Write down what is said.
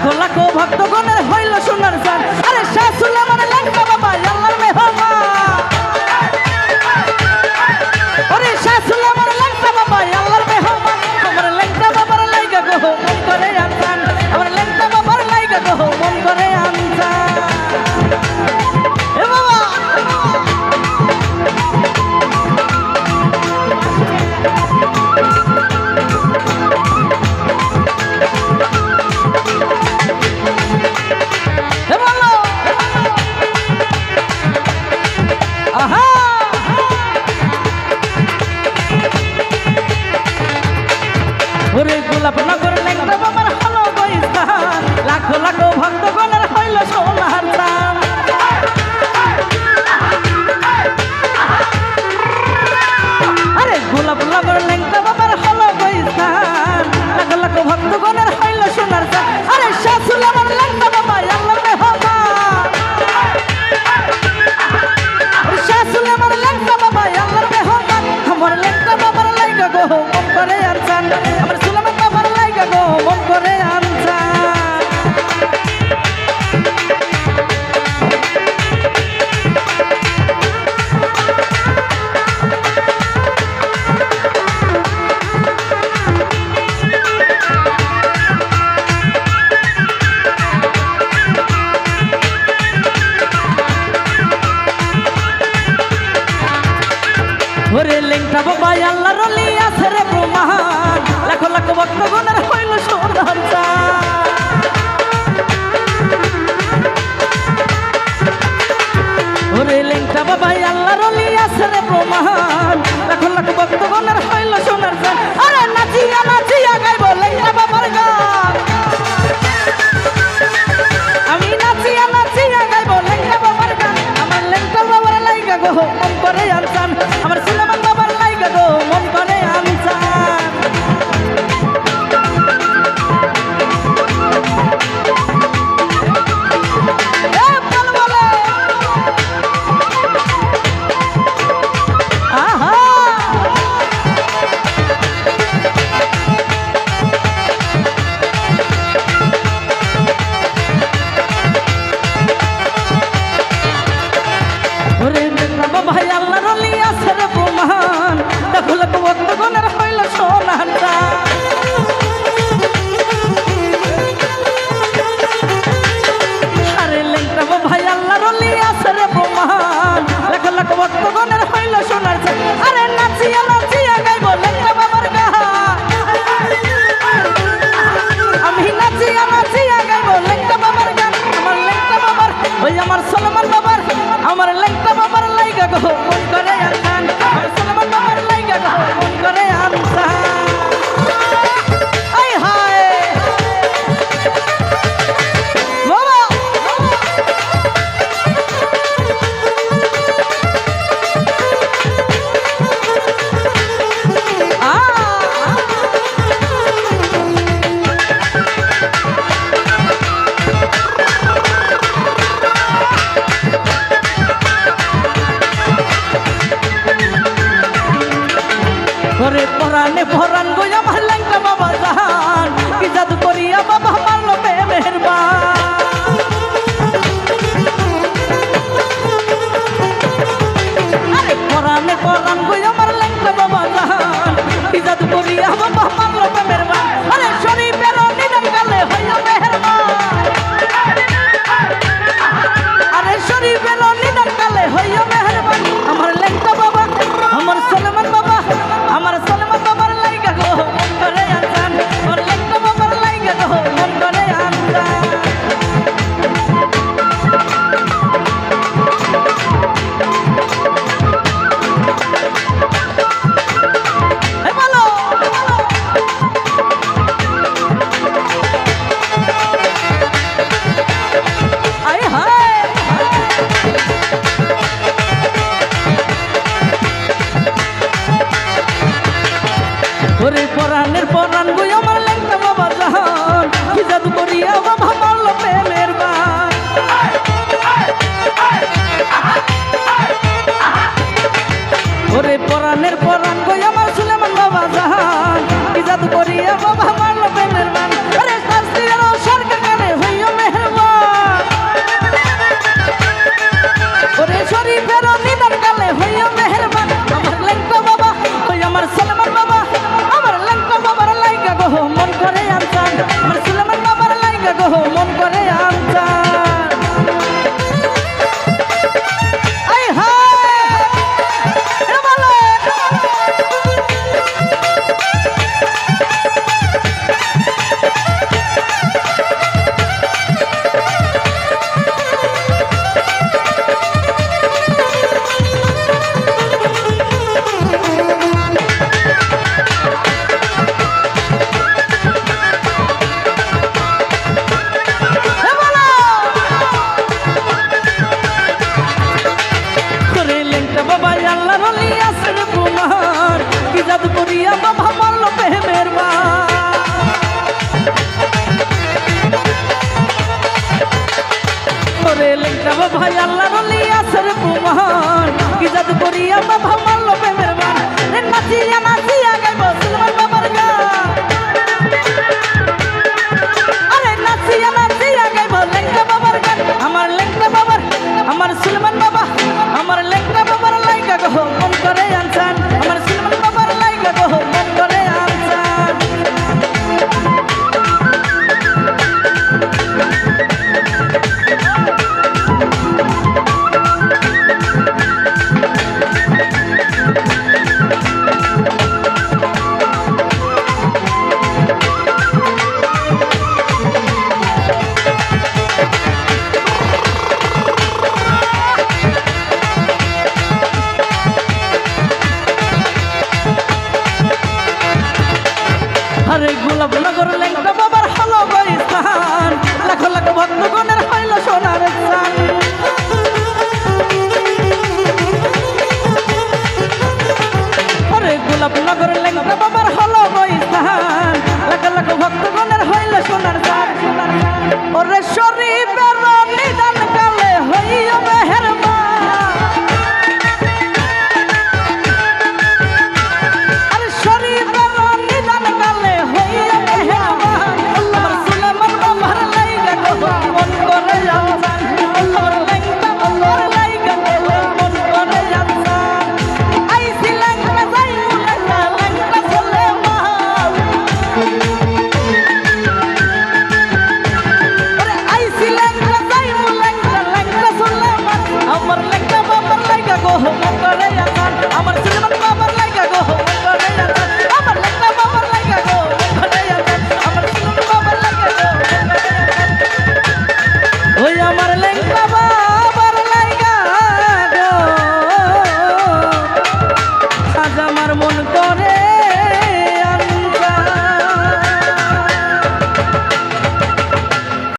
লাখো লাখো ভক্তগণের হইল সোনার চান। আরে শাহ সুলেমান লেঙ্কা বাবা আল্লাহর মেহমান। ওরে শাহ সুলেমান লেঙ্কা বাবা আল্লাহর মেহমান। আমার লেঙ্কা বাবার লাইগা গো মন করে আনসান। আমার লেঙ্কা বাবার লাইগা গো মন করে আনসান। এ বাবা গোলাপনগর লেঙ্কা বাবার হলো বৈস্তান। লাখো লাখো ভক্তগণের হইল সোনার চান। আরে গোলাপনগর লেঙ্কা বাবার হলো বৈস্তান। লাখো লাখো ভক্তগণের হইল সোনার চান। আরে শাহ সুলেমান লেঙ্কা বাবা আল্লাহর মেহমান। শাহ সুলেমান লেঙ্কা বাবা আল্লাহর মেহমান। আমার লেঙ্কা বাবার লাইগা গো মন করে আনসান। আমার সুলেমান বাবার লাইগা গো মন করে আনসান। ওরে লেঙ্কা বাবা আল্লাহর ওলি আছে রে প্রমাণ। লাখো লাখো ভক্তগণের হইল সোনার চান। ওরে লেঙ্কা বাবা আল্লাহর ওলি আছে রে প্রমাণ। লাখো লাখো ভক্তগণের হইল সোনার চান। আরে নাচিয়া নাচিয়া গাইব লেঙ্কা বাবার গান। আমি নাচিয়া নাচিয়া গাইব লেঙ্কা বাবার গান। আমার লেঙ্কা বাবার লাইগা গো মন করে আনসান। আমার সুলেমান বাবার লাইগা গো মন করে আনসান। ওরে লেঙ্কা বাবা আল্লাহর ওলি আছে রে প্রমাণ। লাখো লাখো ভক্তগণের হইল সোনার চান। আরে লেঙ্কা বাবা আল্লাহর ওলি আছে রে প্রমাণ। লাখো লাখো ভক্তগণের হইল সোনার চান। আরে নাচিয়া নাচিয়া গাইব লেঙ্কা বাবার গান। আমি নাচিয়া নাচিয়া গাইব লেঙ্কা বাবার গান। আমার লেঙ্কা বাবার ওই আমার সুলেমান বাবার। আমার লেঙ্কা বাবার লাইগা গো মন করে আনসান। আমার সুলেমান বাবার লাইগা গো মন করে আনসান। আই হায় বাবা ওরে পরানে পরান গো আমার লেঙ্কা বাবা জান। কি জাদু করিয়া বাবা মারলো মেহেরবান। আরে পরানে পরান গো আমার লেঙ্কা বাবা জান। কি জাদু করিয়া বাবা মারলো মেহেরবান। আরে শরীফের নিদান গালে হইয়া মেহেরবান। আরে শরীফের নিদান গালে হইয়া মেহেরবান। আমার লেঙ্কা বাবা আমার সুলেমান বাবা। আমার সুলেমান বাবার লাইগা গো মন করে আনসান। আমার লেঙ্কা বাবার লাইগা গো মন করে আনসান। এ বলো ওরে লেংটা বাবা আল্লাহর ওলি আসর প্রমাণ কি জাদু করিয়া বাবা মারলো প্রেমের বান রে নাচিয়া নাচিয়া গাইব সুলমান বাবার গান আরে নাচিয়া নাচিয়া গাইব লেংটা বাবার গান